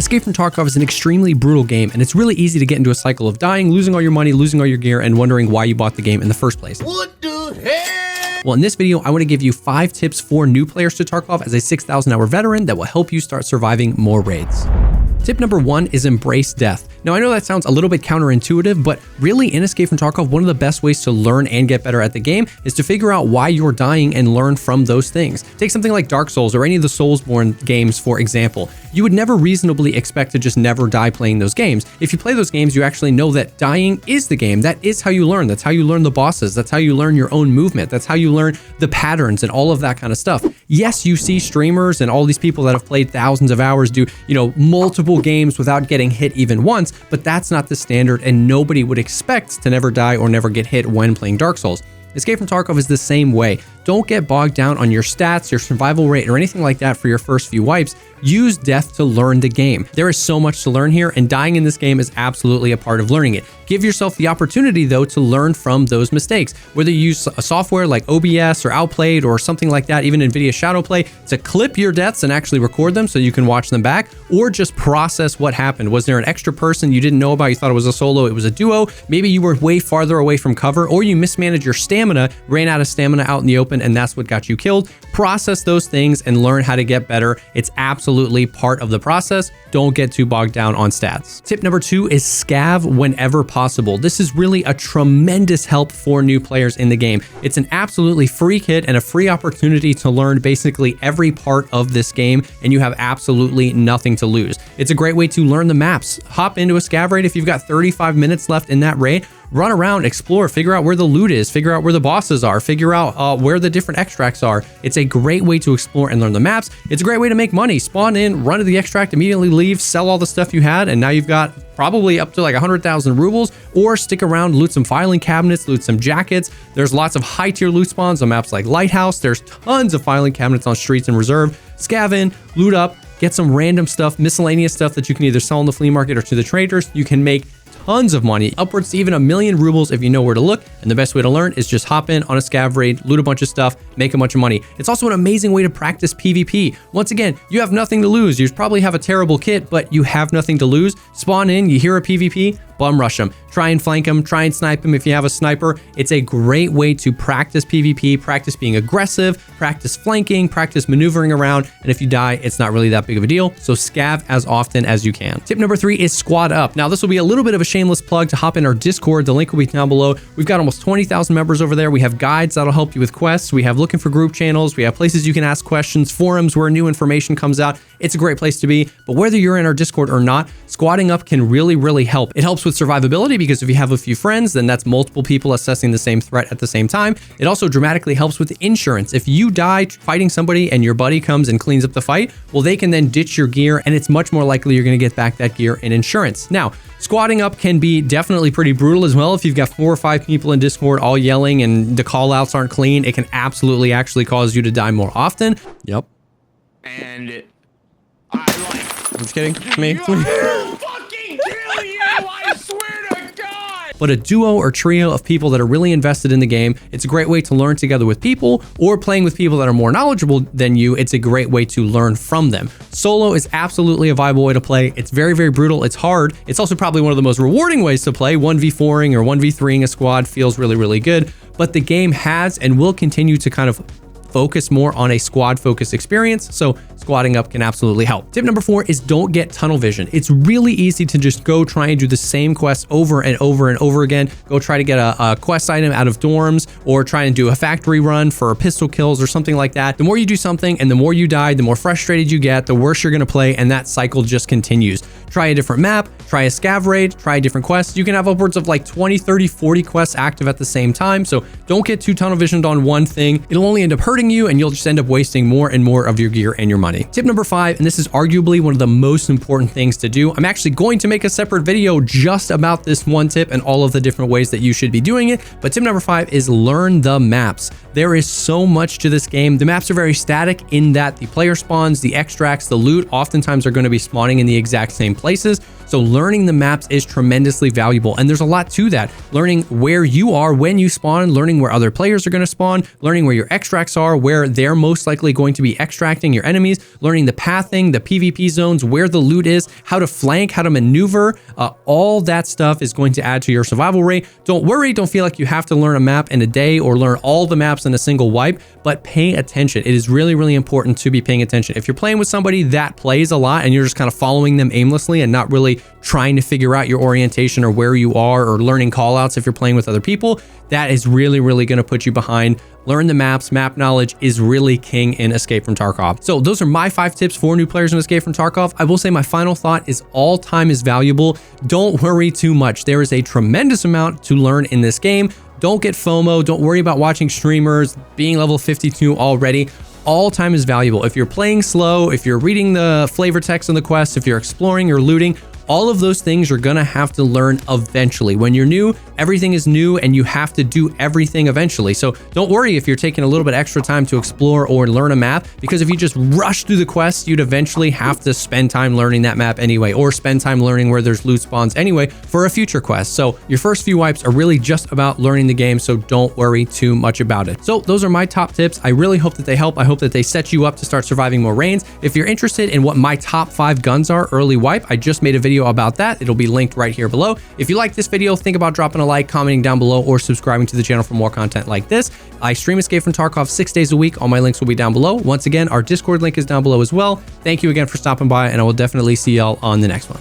Escape from Tarkov is an extremely brutal game, and it's really easy to get into a cycle of dying, losing all your money, losing all your gear, and wondering why you bought the game in the first place. What the hell? Well, in this video, I want to give you 5 tips for new players to Tarkov as a 6,000 hour veteran that will help you start surviving more raids. Tip number 1 is embrace death. Now, I know that sounds a little bit counterintuitive, but really in Escape from Tarkov, one of the best ways to learn and get better at the game is to figure out why you're dying and learn from those things. Take something like Dark Souls or any of the Soulsborne games, for example. You would never reasonably expect to just never die playing those games. If you play those games, you actually know that dying is the game. That is how you learn. That's how you learn the bosses. That's how you learn your own movement. That's how you learn the patterns and all of that kind of stuff. Yes, you see streamers and all these people that have played thousands of hours do, multiple games without getting hit even once, but that's not the standard, and nobody would expect to never die or never get hit when playing Dark Souls. Escape from Tarkov is the same way. Don't get bogged down on your stats, your survival rate, or anything like that for your first few wipes. Use death to learn the game. There is so much to learn here, and dying in this game is absolutely a part of learning it. Give yourself the opportunity, though, to learn from those mistakes. Whether you use a software like OBS or Outplayed or something like that, even NVIDIA Shadowplay, to clip your deaths and actually record them so you can watch them back, or just process what happened. Was there an extra person you didn't know about? You thought it was a solo, it was a duo. Maybe you were way farther away from cover, or you mismanaged your stamina, ran out of stamina out in the open, and that's what got you killed. Process those things and learn how to get better. It's absolutely part of the process. Don't get too bogged down on stats. Tip number 2 is scav whenever possible. This is really a tremendous help for new players in the game. It's an absolutely free kit and a free opportunity to learn basically every part of this game, and you have absolutely nothing to lose. It's a great way to learn the maps. Hop into a scav raid if you've got 35 minutes left in that raid. Run around, explore, figure out where the loot is, figure out where the bosses are, figure out where the different extracts are. It's a great way to explore and learn the maps. It's a great way to make money. Spawn in, run to the extract, immediately leave, sell all the stuff you had, and now you've got probably up to like 100,000 rubles, or stick around, loot some filing cabinets, loot some jackets. There's lots of high tier loot spawns on maps like Lighthouse. There's tons of filing cabinets on Streets and Reserve. Scav in, loot up, get some random stuff, miscellaneous stuff that you can either sell in the flea market or to the traders. You can make tons of money, upwards to even 1,000,000 rubles if you know where to look. And the best way to learn is just hop in on a scav raid, loot a bunch of stuff, make a bunch of money. It's also an amazing way to practice PvP. Once again, you have nothing to lose. You probably have a terrible kit, but you have nothing to lose. Spawn in, you hear a PvP, bum rush them. Try and flank them, try and snipe them if you have a sniper. It's a great way to practice PvP, practice being aggressive, practice flanking, practice maneuvering around, and if you die, it's not really that big of a deal. So scav as often as you can. Tip number 3 is squad up. Now, this will be a little bit of a shameless plug to hop in our Discord. The link will be down below. We've got almost 20,000 members over there. We have guides that'll help you with quests. We have looking for group channels. We have places you can ask questions, forums where new information comes out. It's a great place to be. But whether you're in our Discord or not, squatting up can really, really help. It helps with survivability because if you have a few friends, then that's multiple people assessing the same threat at the same time. It also dramatically helps with insurance. If you die fighting somebody and your buddy comes and cleans up the fight, well, they can then ditch your gear, and it's much more likely you're going to get back that gear in insurance. Now, squatting up can be definitely pretty brutal as well. If you've got 4 or 5 people in Discord all yelling and the call outs aren't clean, it can absolutely actually cause you to die more often. Yep. And I like... Just kidding. It's me. Fucking kill you! I swear to God! But a duo or trio of people that are really invested in the game, it's a great way to learn together with people, or playing with people that are more knowledgeable than you, it's a great way to learn from them. Solo is absolutely a viable way to play. It's very, very brutal. It's hard. It's also probably one of the most rewarding ways to play. 1v4ing or 1v3ing a squad feels really, really good. But the game has and will continue to kind of focus more on a squad focused experience, so squatting up can absolutely help. Tip number 4 is don't get tunnel vision. It's really easy to just go try and do the same quest over and over and over again. Go try to get a quest item out of dorms, or try and do a factory run for pistol kills or something like that. The more you do something and the more you die, the more frustrated you get, the worse you're going to play, and that cycle just continues. Try a different map, try a scav raid, try a different quest. You can have upwards of like 20, 30, 40 quests active at the same time, so don't get too tunnel visioned on one thing. It'll only end up hurting you, and you'll just end up wasting more and more of your gear and your money. Tip number 5, and this is arguably one of the most important things to do. I'm actually going to make a separate video just about this one tip and all of the different ways that you should be doing it. But tip number 5 is learn the maps. There is so much to this game. The maps are very static in that the player spawns, the extracts, the loot oftentimes are going to be spawning in the exact same places. So learning the maps is tremendously valuable, and there's a lot to that. Learning where you are when you spawn, learning where other players are going to spawn, learning where your extracts are, are, where they're most likely going to be extracting your enemies, learning the pathing, the PvP zones, where the loot is, how to flank, how to maneuver. All that stuff is going to add to your survival rate. Don't worry, don't feel like you have to learn a map in a day or learn all the maps in a single wipe, but pay attention. It is really, really important to be paying attention. If you're playing with somebody that plays a lot and you're just kind of following them aimlessly and not really trying to figure out your orientation or where you are, or learning callouts if you're playing with other people, that is really, really going to put you behind. Learn the maps. Map knowledge is really king in Escape from Tarkov. So those are my 5 tips for new players in Escape from Tarkov. I will say my final thought is all time is valuable. Don't worry too much. There is a tremendous amount to learn in this game. Don't get FOMO. Don't worry about watching streamers, being level 52 already. All time is valuable. If you're playing slow, if you're reading the flavor text on the quest, if you're exploring or looting, all of those things you're gonna have to learn eventually. When you're new, everything is new and you have to do everything eventually. So don't worry if you're taking a little bit extra time to explore or learn a map, because if you just rush through the quest, you'd eventually have to spend time learning that map anyway, or spend time learning where there's loot spawns anyway for a future quest. So your first few wipes are really just about learning the game, so don't worry too much about it. So those are my top tips. I really hope that they help. I hope that they set you up to start surviving more rains. If you're interested in what my top 5 guns are early wipe, I just made a video about that. It'll be linked right here below. If you like this video, think about dropping a like, commenting down below, or subscribing to the channel for more content like this. I stream Escape from Tarkov 6 days a week. All my links will be down below. Once again, our Discord link is down below as well. Thank you again for stopping by, and I will definitely see y'all on the next one.